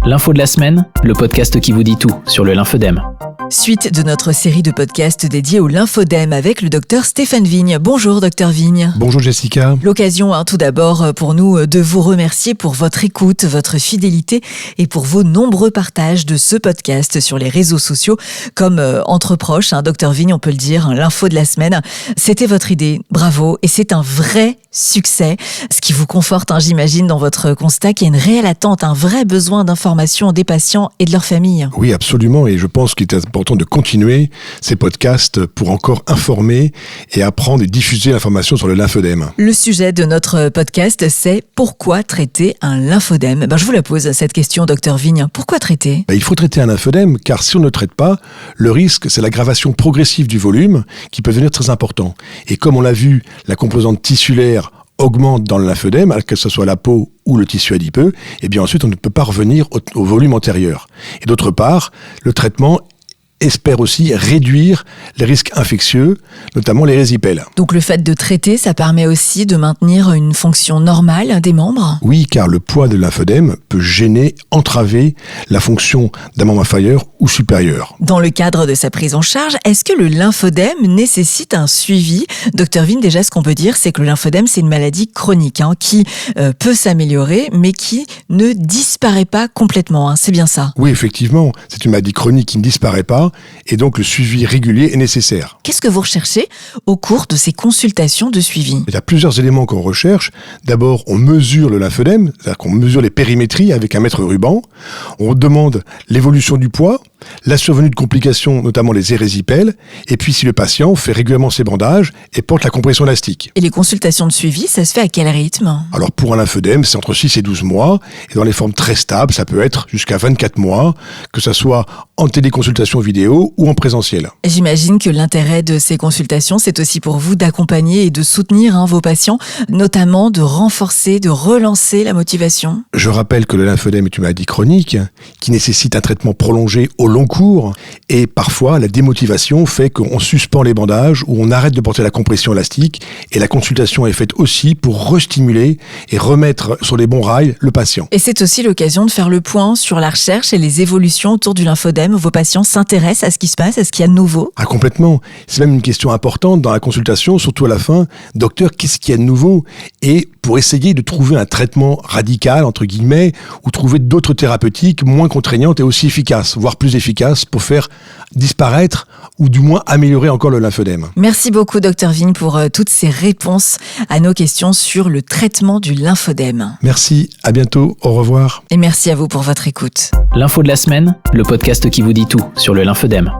L'info de la semaine, le podcast qui vous dit tout sur le lymphodème. Suite de notre série de podcasts dédiés au lymphodème avec le docteur Stéphane Vigne. Bonjour docteur Vigne. Bonjour Jessica. L'occasion tout d'abord pour nous de vous remercier pour votre écoute, votre fidélité et pour vos nombreux partages de ce podcast sur les réseaux sociaux comme entre proches. Docteur Vigne, on peut le dire, l'info de la semaine, c'était votre idée. Bravo. Et c'est un vrai succès, ce qui vous conforte, j'imagine, dans votre constat qu'il y a une réelle attente, un vrai besoin d'information des patients et de leur famille. Oui, absolument. Et je pense qu'il est important de continuer ces podcasts pour encore informer et apprendre et diffuser l'information sur le lymphodème. Le sujet de notre podcast, c'est pourquoi traiter un lymphodème ? Je vous la pose, cette question, docteur Vigne. Pourquoi traiter ? Il faut traiter un lymphodème car si on ne traite pas, le risque, c'est l'aggravation progressive du volume qui peut devenir très important. Et comme on l'a vu, la composante tissulaire augmente dans le lymphodème, que ce soit la peau ou le tissu adipeux, et bien ensuite on ne peut pas revenir au volume antérieur. Et d'autre part, le traitement espère aussi réduire les risques infectieux, notamment les résipelles. Donc le fait de traiter, ça permet aussi de maintenir une fonction normale des membres ? Oui, car le poids de lymphodème peut gêner, entraver la fonction d'un membre inférieur ou supérieur. Dans le cadre de sa prise en charge, est-ce que le lymphodème nécessite un suivi ? Docteur Vigne, déjà ce qu'on peut dire, c'est que le lymphodème, c'est une maladie chronique qui peut s'améliorer, mais qui ne disparaît pas complètement. C'est bien ça ? Oui, effectivement, c'est une maladie chronique qui ne disparaît pas, et donc le suivi régulier est nécessaire. Qu'est-ce que vous recherchez au cours de ces consultations de suivi ? Il y a plusieurs éléments qu'on recherche. D'abord, on mesure le lymphodème, c'est-à-dire qu'on mesure les périmétries avec un mètre ruban. On demande l'évolution du poids, la survenue de complications, notamment les érésipèles, et puis si le patient fait régulièrement ses bandages et porte la compression élastique. Et les consultations de suivi, ça se fait à quel rythme ? Alors pour un lymphodème, c'est entre 6 et 12 mois, et dans les formes très stables, ça peut être jusqu'à 24 mois, que ça soit en téléconsultation vidéo ou en présentiel. J'imagine que l'intérêt de ces consultations, c'est aussi pour vous d'accompagner et de soutenir vos patients, notamment de renforcer, de relancer la motivation. Je rappelle que le lymphodème est une maladie chronique qui nécessite un traitement prolongé au long cours et parfois la démotivation fait qu'on suspend les bandages ou on arrête de porter la compression élastique et la consultation est faite aussi pour restimuler et remettre sur les bons rails le patient. Et c'est aussi l'occasion de faire le point sur la recherche et les évolutions autour du lymphodème. Vos patients s'intéressent à ce qui se passe, à ce qu'il y a de nouveau ? Complètement. C'est même une question importante dans la consultation, surtout à la fin. Docteur, qu'est-ce qu'il y a de nouveau ? Et pour essayer de trouver un traitement radical, entre guillemets, ou trouver d'autres thérapeutiques moins contraignantes et aussi efficaces, voire plus efficaces pour faire disparaître ou du moins améliorer encore le lymphodème. Merci beaucoup, docteur Vigne, pour toutes ces réponses à nos questions sur le traitement du lymphodème. Merci, à bientôt, au revoir. Et merci à vous pour votre écoute. L'info de la semaine, le podcast qui vous dit tout sur le lymphodème.